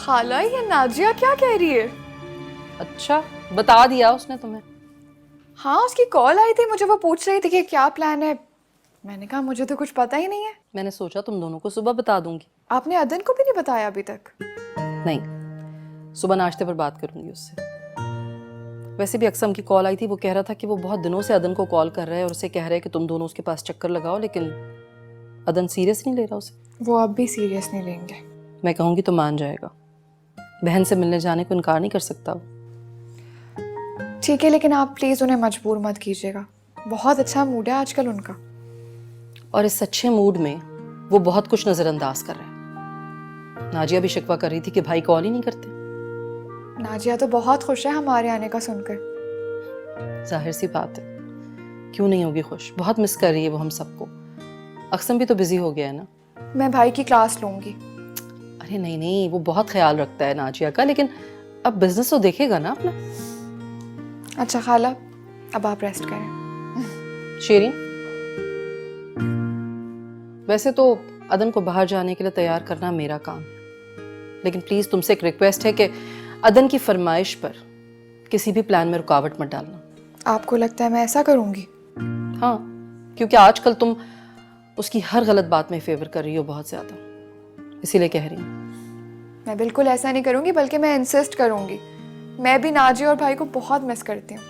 खाला, ये नाजिया क्या कह रही है? अच्छा, बता दिया उसने तुम्हें? हाँ, उसकी कॉल आई थी, मुझे वो पूछ रही थी कि क्या प्लान है। मैंने कहा मुझे तो कुछ पता ही नहीं है। मैंने सोचा तुम दोनों को सुबह बता दूंगी। आपने अदन को भी नहीं बताया अभी तक? नहीं, सुबह नाश्ते पर बात करूंगी उससे। वैसे भी अक्सम की कॉल आई थी, वो कह रहा था कि वो बहुत दिनों से अदन को कॉल कर रहा है और उसे कह रहा है कि तुम दोनों उसके पास चक्कर लगाओ, लेकिन अदन सीरियस नहीं ले रहा उसे। वो अब भी सीरियस नहीं लेंगे। मैं कहूँगी तो मान जाएगा। बहन से मिलने जाने को इनकार नहीं कर सकता वो। ठीक है, लेकिन आप प्लीज उन्हें मजबूर मत कीजिएगा। बहुत अच्छा मूड है आजकल उनका। और इस अच्छे मूड में वो बहुत कुछ नजरअंदाज कर रहा है। नाजिया भी शिकवा कर रही थी कि भाई कॉल ही नहीं करते। नाजिया तो बहुत खुश है हमारे आने का सुनकर। जाहिर सी बात है, क्यों नहीं होगी खुश। बहुत मिस कर रही है वो हम सबको। अक्सम भी तो बिजी हो गया है ना। मैं भाई की क्लास लूंगी। अरे नहीं नहीं, वो बहुत ख्याल रखता है नाजिया का, लेकिन अब बिजनेस तो देखेगा ना अपना। अच्छा खाला, अब आप रेस्ट करें। शेरीन, वैसे तो अदन को बाहर जाने के लिए तैयार करना मेरा काम है, लेकिन प्लीज तुमसे एक रिक्वेस्ट है कि अदन की फरमाइश पर किसी भी प्लान में रुकावट मत डालना। आपको लगता है मैं ऐसा करूंगी? हाँ, क्योंकि आजकल तुम उसकी हर गलत बात में फेवर कर रही हो बहुत ज्यादा, इसीलिए कह रही हूँ। मैं बिल्कुल ऐसा नहीं करूंगी, बल्कि मैं इंसिस्ट करूंगी। मैं भी नाजिया और भाई को बहुत मिस करती हूँ।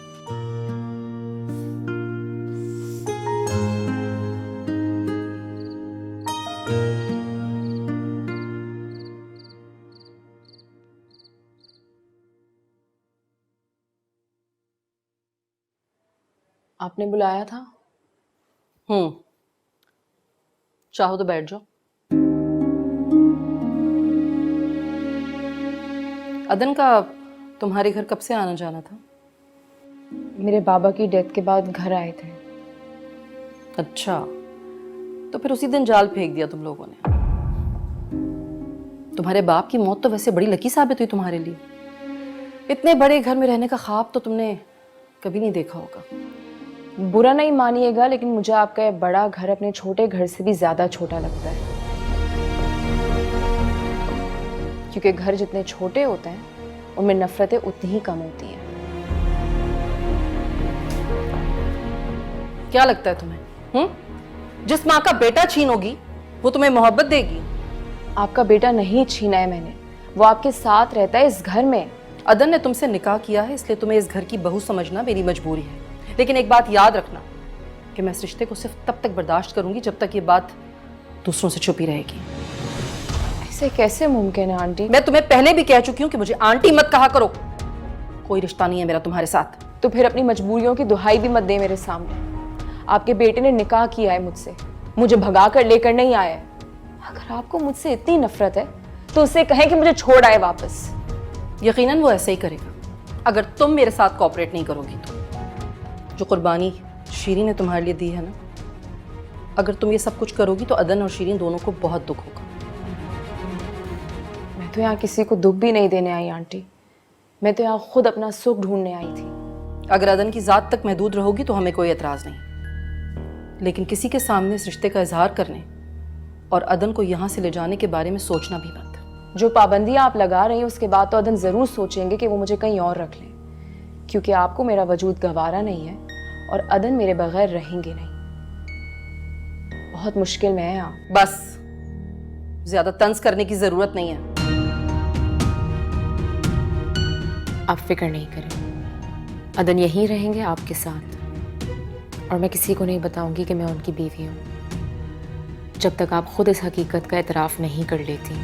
आपने बुलाया था? चाहो तो बैठ जाओ। अदन का तुम्हारे घर कब से आना जाना था? मेरे बाबा की डेथ के बाद घर आए थे। अच्छा, तो फिर उसी दिन जाल फेंक दिया तुम लोगों ने। तुम्हारे बाप की मौत तो वैसे बड़ी लकी साबित हुई तुम्हारे लिए। इतने बड़े घर में रहने का ख्वाब तो तुमने कभी नहीं देखा होगा। बुरा नहीं मानिएगा, लेकिन मुझे आपका ये बड़ा घर अपने छोटे घर से भी ज्यादा छोटा लगता है, क्योंकि घर जितने छोटे होते हैं उनमें नफरतें उतनी ही कम होती हैं। क्या लगता है तुम्हें? जिस माँ का बेटा छीनोगी वो तुम्हें मोहब्बत देगी? आपका बेटा नहीं छीना है मैंने, वो आपके साथ रहता है इस घर में। अदन ने तुमसे निकाह किया है, इसलिए तुम्हें इस घर की बहू समझना मेरी मजबूरी है। लेकिन एक बात याद रखना कि मैं इस रिश्ते को सिर्फ तब तक बर्दाश्त करूंगी जब तक ये बात दूसरों से छुपी रहेगी। ऐसे कैसे मुमकिन है आंटी? मैं तुम्हें पहले भी कह चुकी हूँ कि मुझे आंटी मत कहा करो। कोई रिश्ता नहीं है मेरा तुम्हारे साथ। तो फिर अपनी मजबूरियों की दुहाई भी मत दे मेरे सामने। आपके बेटे ने निकाह किया है मुझसे, मुझे भगा कर लेकर नहीं आया है। अगर आपको मुझसे इतनी नफरत है तो उससे कहें कि मुझे छोड़ आए वापस। यकीनन वो ऐसा ही करेगा अगर तुम मेरे साथ कोऑपरेट नहीं करोगी तो। जो कुर्बानी शीरीन ने तुम्हारे लिए दी है ना, अगर तुम ये सब कुछ करोगी तो अदन और शीरीन दोनों को बहुत दुख होगा। मैं तो यहाँ किसी को दुख भी नहीं देने आई आंटी, मैं तो यहाँ खुद अपना सुख ढूंढने आई थी। अगर अदन की ज़ात तक महदूद रहोगी तो हमें कोई एतराज़ नहीं, लेकिन किसी के सामने इस रिश्ते का इजहार करने और अदन को यहाँ से ले जाने के बारे में सोचना भी मत। जो पाबंदियां आप लगा रही हैं उसके बाद तो अदन जरूर सोचेंगे कि वो मुझे कहीं और रख लें, क्योंकि आपको मेरा वजूद गवारा नहीं है और अदन मेरे बगैर रहेंगे नहीं। बहुत मुश्किल में है आप। बस, ज्यादा तंज करने की जरूरत नहीं है। आप फिक्र नहीं करें, अदन यहीं रहेंगे आपके साथ, और मैं किसी को नहीं बताऊंगी कि मैं उनकी बीवी हूँ, जब तक आप खुद इस हकीकत का एतराफ़ नहीं कर लेती।